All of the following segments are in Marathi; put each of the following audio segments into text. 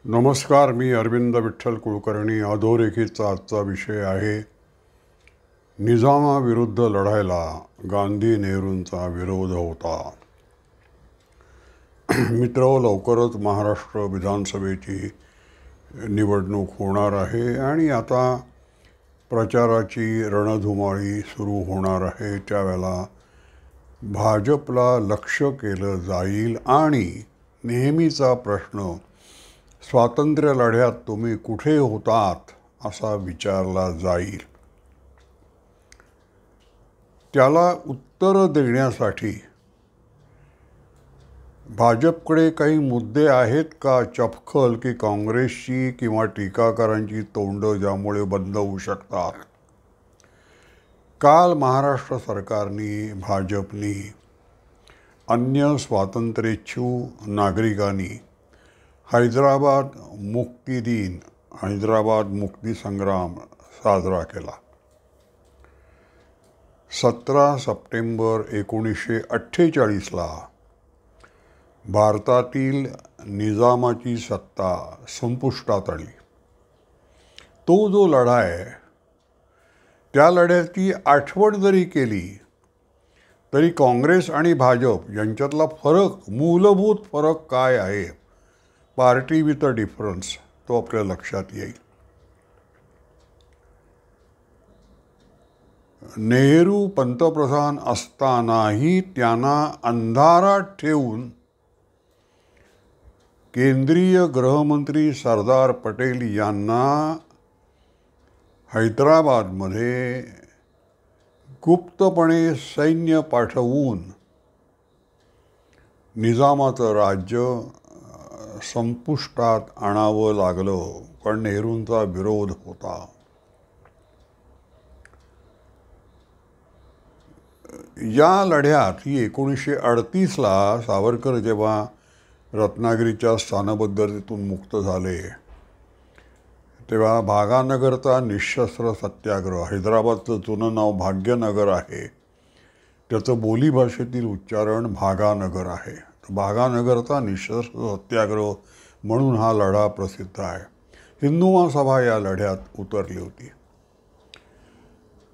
नमस्कार. मी अरविंद विठ्ठल कुलकर्णी. अधोरेखितचा आजचा विषय आहे निजामाविरुद्ध लढायला गांधी नेहरूंचा विरोध होता. मित्र, लवकरच महाराष्ट्र विधानसभेची निवडणूक होणार आहे आणि आता प्रचाराची रणधुमाळी सुरू होणार आहे. त्यावेळेला भाजपला लक्ष केलं जाईल आणि नेहमीचा प्रश्न स्वातंत्र्य लढ्यात तुम्ही कुठे होतात असा विचारला जाईल. त्याला उत्तर देण्यासाठी भाजपकडे काही मुद्दे आहेत का चपखल की काँग्रेसची किंवा टीकाकारांची तोंडं ज्यामुळे बंद होऊ शकतात? काल महाराष्ट्र सरकारनी, भाजपनी, अन्य स्वातंत्र्येच्छू नागरिकांनी हैदराबाद मुक्ती दिन, हैदराबाद मुक्ती संग्राम साजरा केला. 17 सप्टेंबर 1948ला भारतातील निजामाची सत्ता संपुष्टात आली. तो जो लढा आहे त्या लढ्याची आठवण जरी केली तरी काँग्रेस आणि भाजप यांच्यातला फरक, मूलभूत फरक काय आहे, पार्टी विथ अ डिफरन्स, तो आपल्या लक्षात येईल. नेहरू पंतप्रधान असतानाही त्यांना अंधारात ठेवून केंद्रीय गृहमंत्री सरदार पटेल यांना हैदराबादमध्ये गुप्तपणे सैन्य पाठवून निजामाचं राज्य संपुष्टात आणावं लागलं, पण नेहरूंचा विरोध होता. या लढ्यात ही 1938ला सावरकर जेव्हा रत्नागिरीच्या स्थानबद्धतेतून मुक्त झाले तेव्हा भागानगरचा निःशस्त्र सत्याग्रह, हैदराबादचं जुनं नाव भाग्यनगर आहे, त्याचं बोलीभाषेतील उच्चारण भागानगर आहे. भागानगरचा निःशस्त्र सत्याग्रह म्हणून हा लढा प्रसिद्ध आहे. हिंदू महासभा या लढ्यात उतरली होती.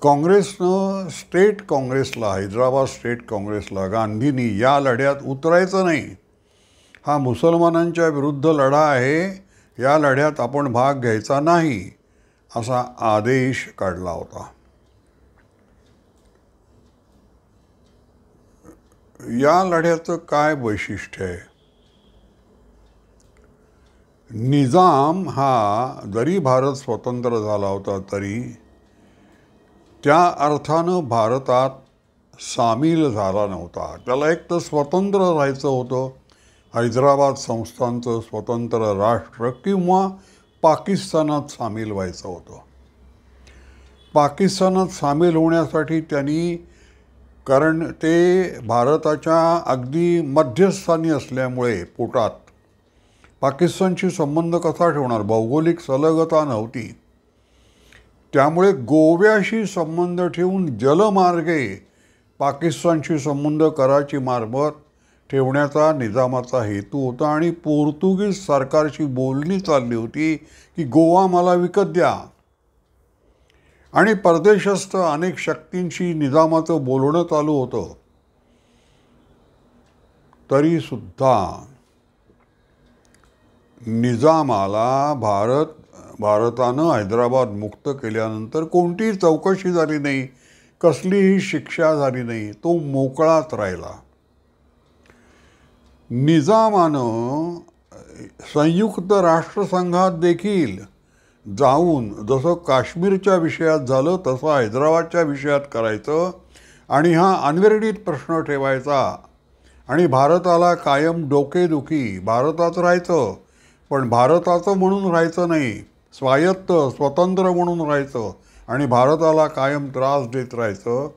काँग्रेसनं स्टेट काँग्रेसला, हैदराबाद स्टेट काँग्रेसला गांधींनी या लढ्यात उतरायचं नाही, हा मुसलमानांच्या विरुद्ध लढा आहे, या लढ्यात आपण भाग घ्यायचा नाही असा आदेश काढला होता. या लढ्याचं काय वैशिष्ट्य आहे? निजाम हा जरी भारत स्वतंत्र झाला होता तरी त्या अर्थानं भारतात सामील झाला नव्हता. त्याला एक तर स्वतंत्र राहायचं होतं, हैदराबाद संस्थानचं स्वतंत्र राष्ट्र, किंवा पाकिस्तानात सामील व्हायचं होतं. पाकिस्तानात सामील होण्यासाठी त्यांनी, कारण ते भारताच्या अगदी मध्यस्थानी असल्यामुळे पोटात, पाकिस्तानशी संबंध कसा ठेवणार, भौगोलिक सलगता नव्हती, त्यामुळे गोव्याशी संबंध ठेवून जलमार्गे पाकिस्तानशी संबंध कराची मार्फत ठेवण्याचा निजामाचा हेतू होता. आणि पोर्तुगीज सरकारशी बोलणी चालली होती की गोवा मला विकत द्या. आणि परदेशस्थ अनेक शक्तींशी निजामाचं बोलणं चालू होतं. तरीसुद्धा निजामाला भारतानं हैदराबाद मुक्त केल्यानंतर कोणतीही चौकशी झाली नाही, कसलीही शिक्षा झाली नाही, तो मोकळाच राहिला. निजामानं संयुक्त राष्ट्रसंघात देखील जाऊन जसं काश्मीरच्या विषयात झालं तसं हैदराबादच्या विषयात करायचं आणि हा अनविरळीत प्रश्न ठेवायचा आणि भारताला कायम डोकेदुखी, भारतात राहायचं पण भारताचं म्हणून राहायचं नाही, स्वायत्त स्वतंत्र म्हणून राहायचं आणि भारताला कायम त्रास देत राहायचं,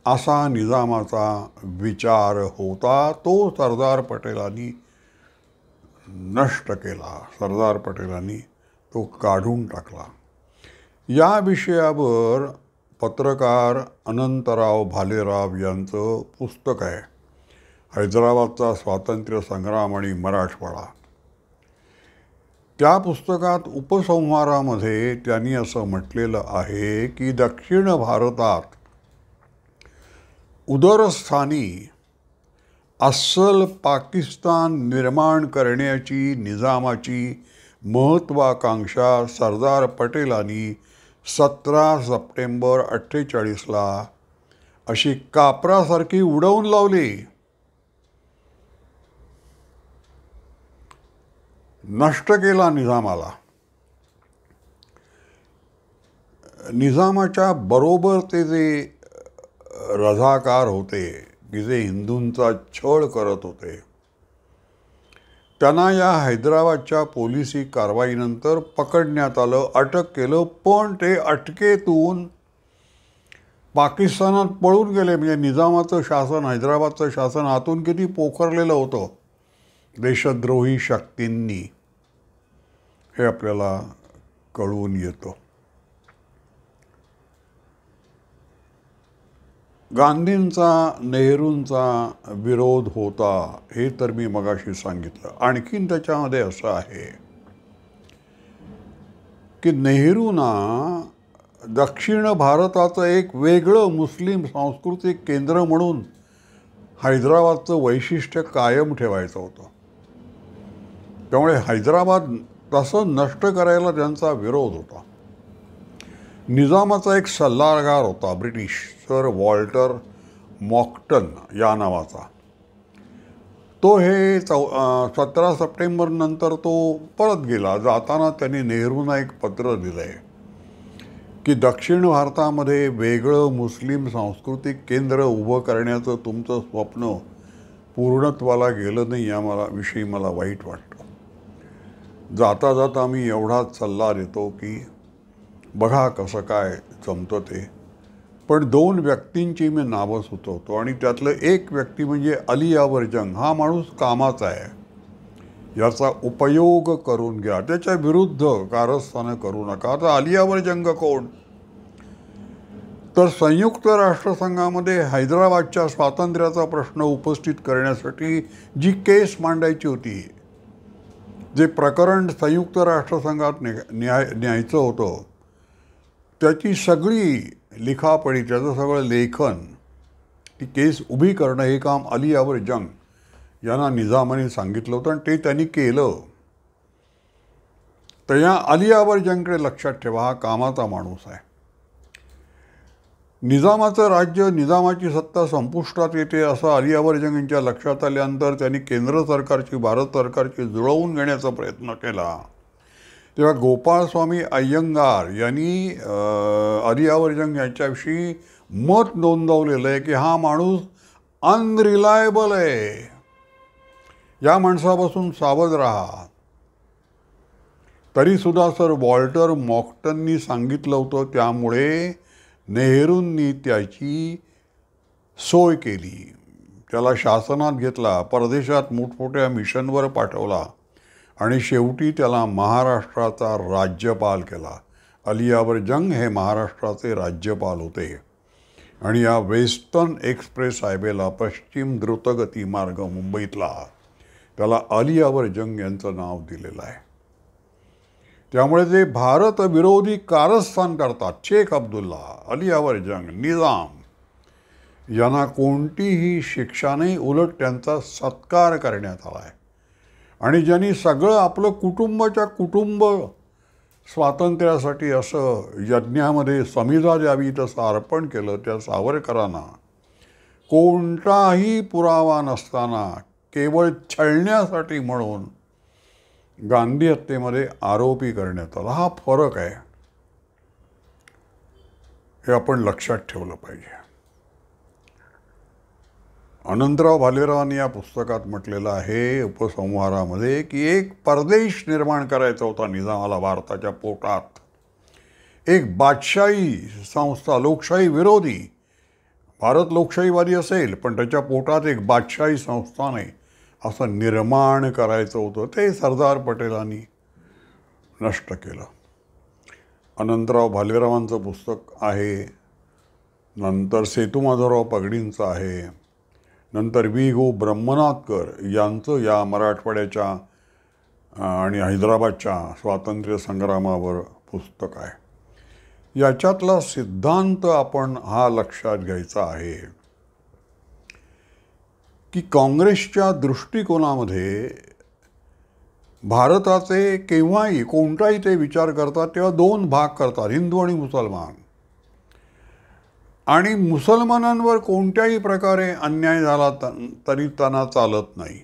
असा निजामाचा विचार होता. तो सरदार पटेलांनी नष्ट केला, सरदार पटेलांनी तो काढून टाकला. या विषयावर पत्रकार अनंतराव भालेराव यांचं पुस्तक आहे, हैदराबादचा स्वातंत्र्य संग्राम आणि मराठवाडा. त्या पुस्तकात उपसंहारामध्ये त्यांनी असं म्हटलेलं आहे की दक्षिण भारतात उदरस्थानी अस्सल पाकिस्तान निर्माण करण्याची निजामाची महत्त्वाकांक्षा सरदार पटेलांनी 17 सप्टेंबर 48ला अशी कापरासारखी उडवून लावली. नष्ट केला निजामाला. निजामाच्या बरोबर ते जे रझाकार होते की जे हिंदूंचा छळ करत होते, त्यांना या हैदराबादच्या पोलिसी कारवाईनंतर पकडण्यात आलं, अटक केलं. पण ते अटकेतून पाकिस्तानात पळून गेले. म्हणजे निजामाचं शासन, हैदराबादचं शासन आतून किती पोखरलेलं होतं देशद्रोही शक्तींनी, हे आपल्याला कळून येतं. गांधींचा नेहरूंचा विरोध होता हे तर मी मगाशी सांगितलं. आणखीन त्याच्यामध्ये असं आहे की नेहरूंना दक्षिण भारताचं एक वेगळं मुस्लिम सांस्कृतिक केंद्र म्हणून हैदराबादचं वैशिष्ट्य कायम ठेवायचं होतं. त्यामुळे हैदराबाद तसं नष्ट करायला त्यांचा विरोध होता. निजामाचा एक सल्लागार होता ब्रिटिश, सर वॉल्टर मॉक्टन या नावाचा. तो हे 17 सप्टेंबर नंतर तो परत गेला. जाताना त्यांनी नेहरूंना एक पत्र दिलं आहे की दक्षिण भारतामध्ये वेगळं मुस्लिम सांस्कृतिक केंद्र उभं करण्याचं तुमचं स्वप्न पूर्णत्वाला गेलं नाही, विषयी मला वाईट वाटतं. जाता जाता मी एवढाच सल्ला देतो की बघा कसं काय जमतं ते. पण 2 व्यक्तींची मी नावं सुचवतो आणि त्यातलं एक व्यक्ती म्हणजे अली यावर जंग. हा माणूस कामाचा आहे, याचा उपयोग करून घ्या, त्याच्या विरुद्ध कारस्थानं करू नका. आता अली यावर जंग कोण? तर संयुक्त राष्ट्रसंघामध्ये हैदराबादच्या स्वातंत्र्याचा प्रश्न उपस्थित करण्यासाठी जी केस मांडायची होती, जे प्रकरण संयुक्त राष्ट्रसंघात न्यायचं होतं, त्याची सगळी लिखापडी, त्याचं सगळं लेखन, ती केस उभी करणं हे काम अली यावर जंग यांना निजामाने सांगितलं होतं आणि ते त्यांनी केलं. तर या अली यावर जंगकडे लक्षात ठेवा, हा कामाचा माणूस आहे. निजामाचं राज्य, निजामाची सत्ता संपुष्टात येते असं अली यावर जंग यांच्या लक्षात आल्यानंतर त्यांनी केंद्र सरकारची, भारत सरकारची जुळवून घेण्याचा प्रयत्न केला. तेव्हा गोपाळस्वामी अय्यंगार यांनी अली यावर जंग यांच्याविषयी मत नोंदवलेलं आहे की हा माणूस अनरिलायबल आहे, या माणसापासून सावध राहा. तरीसुद्धा सर वॉल्टर मॉक्टननी सांगितलं होतं, त्यामुळे नेहरूंनी त्याची सोय केली. त्याला शासनात घेतला, परदेशात मोठमोठ्या मिशनवर पाठवला आणि शेवटी त्याला महाराष्ट्राचा राज्यपाल केला. अली यावर जंग हे महाराष्ट्राचे राज्यपाल होते आणि या वेस्टर्न एक्सप्रेस हायवेला, पश्चिम द्रुतगती मार्ग मुंबईतला, त्याला अली यावर जंग यांचं नाव दिलेलं आहे. त्यामुळे जे भारत विरोधी कारस्थान करतात, शेख अब्दुल्ला, अली यावर जंग, निजाम, यांना कोणतीही शिक्षा नाही, उलट त्यांचा सत्कार करण्यात आला आहे. आणि ज्यांनी सगळं आपलं कुटुंबाच्या कुटुंब स्वातंत्र्यासाठी असं यज्ञामध्ये समिधा द्यावी तसं अर्पण केलं, त्या सावरकरांना कोणताही पुरावा नसताना केवळ छळण्यासाठी म्हणून गांधी हत्येमध्ये आरोपी करण्यात आला. हा फरक आहे, हे आपण लक्षात ठेवलं पाहिजे. अनंतराव भालेरावांनी या पुस्तकात म्हटलेलं आहे उपसंहारामध्ये की एक परदेश निर्माण करायचा होता निजामाला भारताच्या पोटात. एक बादशाही संस्था, लोकशाही विरोधी, भारत लोकशाहीवादी असेल पण त्याच्या पोटात एक बादशाही संस्थान आहे असं निर्माण करायचं होतं. ते सरदार पटेलांनी नष्ट केलं. अनंतराव भालेरावांचं पुस्तक आहे, नंतर सेतुमाधवराव पगडींचं आहे, नंतर वि गो ब्रह्मनाथकर यांचं या मराठवाड्याच्या आणि हैदराबादच्या स्वातंत्र्य संग्रामावर पुस्तक आहे. याच्यातला सिद्धांत आपण हा लक्षात घ्यायचा आहे की काँग्रेसच्या दृष्टिकोनामध्ये भारताचे केव्हाही कोणताही ते विचार करतात तेव्हा दोन भाग करतात, हिंदू आणि मुसलमान. आणि मुसलमानांवर कोणत्याही प्रकारे अन्याय झाला तरी त्यांना चालत नाही.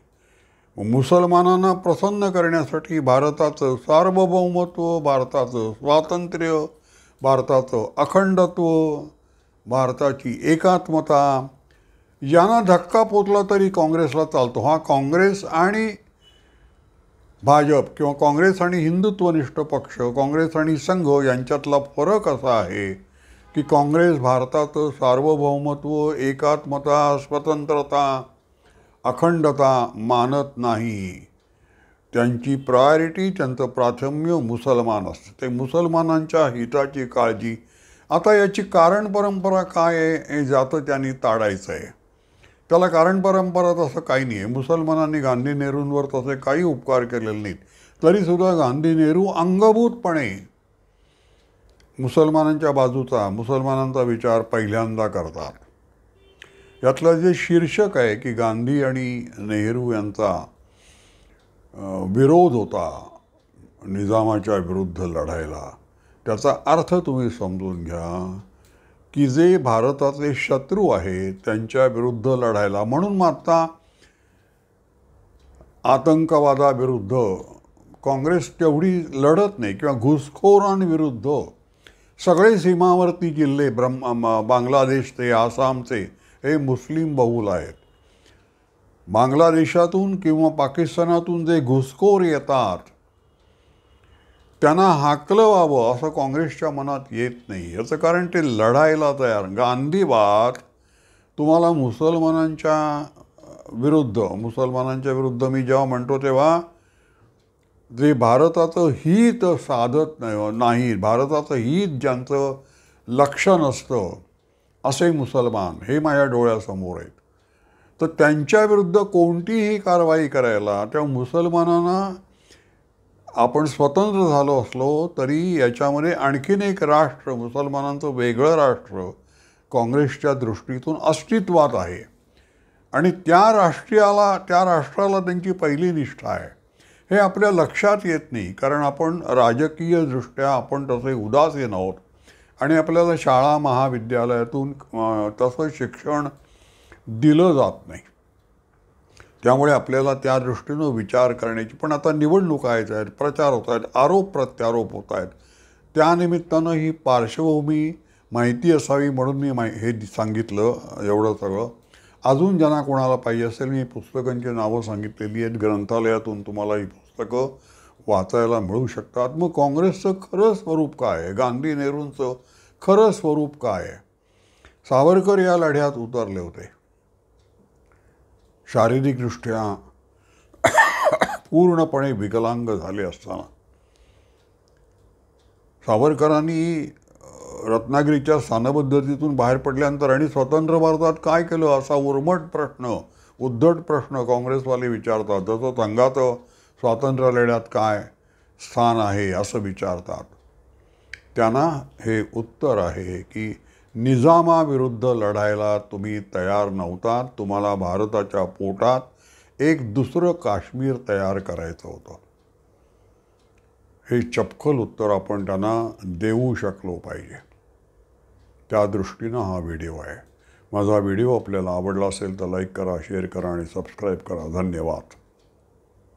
मुसलमानांना प्रसन्न करण्यासाठी भारताचं सार्वभौमत्व, भारताचं स्वातंत्र्य, भारताचं अखंडत्व, भारताची एकात्मता यांना धक्का पोचला तरी काँग्रेसला चालतो. हा काँग्रेस आणि भाजप किंवा काँग्रेस आणि हिंदुत्वनिष्ठ पक्ष, काँग्रेस आणि संघ यांच्यातला फरक असा आहे की काँग्रेस भारताचं सार्वभौमत्व, एकात्मता, स्वतंत्रता, अखंडता मानत नाही. त्यांची प्रायोरिटी, त्यांचं प्राथम्य मुसलमान असतं. ते मुसलमानांच्या हिताची काळजी. आता याची कारण परंपरा काय आहे हे जातं त्यांनी ताडायचं आहे. त्याला कारण परंपरा तसं काही नाही आहे. मुसलमानांनी गांधी नेहरूंवर तसे काही उपकार केलेले नाहीत. तरीसुद्धा गांधी नेहरू अंगभूतपणे मुसलमानांच्या बाजूचा, मुसलमानांचा विचार पहिल्यांदा करतात. यातलं जे शीर्षक आहे की गांधी आणि नेहरू यांचा विरोध होता निजामाच्या विरुद्ध लढायला, त्याचा अर्थ तुम्ही समजून घ्या की जे भारताचे शत्रू आहेत त्यांच्या विरुद्ध लढायला. म्हणून मग आता आतंकवादाविरुद्ध काँग्रेस तेवढी लढत नाही किंवा घुसखोरांविरुद्ध सगळे सीमावर्ती जिल्हे बांगलादेश ते आसामचे हे मुस्लिम बहुल आहेत. बांगलादेशातून किंवा पाकिस्तानातून जे घुसखोर येतात त्यांना हाकलं व्हावं असं काँग्रेसच्या मनात येत नाही. याचं कारण ते लढायला तयार. गांधीवाद तुम्हाला मुसलमानांच्या विरुद्ध मी जेव्हा म्हणतो तेव्हा जे भारताचं हित साधत नाही, भारताचं हित ज्यांचं लक्ष नसतं असे मुसलमान हे माझ्या डोळ्यासमोर आहेत. तर त्यांच्याविरुद्ध कोणतीही कारवाई करायला त्या मुसलमानांना, आपण स्वतंत्र झालो असलो तरी याच्यामध्ये आणखीन एक राष्ट्र, मुसलमानांचं वेगळं राष्ट्र काँग्रेसच्या दृष्टीतून अस्तित्वात आहे. आणि त्या राष्ट्राला त्यांची पहिली निष्ठा आहे. हे आपल्या लक्षात येत नाही कारण आपण राजकीयदृष्ट्या आपण तसे उदासीन आहोत आणि आपल्याला शाळा महाविद्यालयातून तसं शिक्षण दिलं जात नाही. त्यामुळे आपल्याला त्या दृष्टीनं विचार करण्याची, पण आता निवडणुका आहेत, प्रचार होत आहेत, आरोप प्रत्यारोप होत आहेत, त्यानिमित्तानं ही पार्श्वभूमी माहिती असावी म्हणून मी हे सांगितलं एवढं सगळं. अजून ज्यांना कोणाला पाहिजे असेल मी पुस्तकांची नावं सांगितलेली आहेत. ग्रंथालयातून तुम्हाला ही पुस्तकं वाचायला मिळू शकतात. मग काँग्रेसचं खरं स्वरूप काय आहे, गांधी नेहरूंचं खरं स्वरूप काय आहे. सावरकर या लढ्यात उतरले होते. शारीरिकदृष्ट्या पूर्णपणे विकलांग झाले असताना सावरकरांनी रत्नागिरीच्या स्थानपद्धतीतून बाहेर पडल्यानंतर आणि स्वतंत्र भारतात काय केलं असा उद्धट प्रश्न काँग्रेसवाले विचारतात. जसं संघाचं स्वातंत्र्य लढ्यात काय स्थान आहे असं विचारतात. त्यांना हे उत्तर आहे की निजामाविरुद्ध लढायला तुम्ही तयार नव्हतात. तुम्हाला भारताच्या पोटात एक दुसरं काश्मीर तयार करायचं होतं. हे चपखल उत्तर आपण त्यांना देऊ शकलो पाहिजे. त्या दृष्टीनं हा व्हिडिओ आहे. माझा व्हिडिओ आपल्याला आवडला असेल तर लाईक करा, शेअर करा आणि सबस्क्राईब करा. धन्यवाद.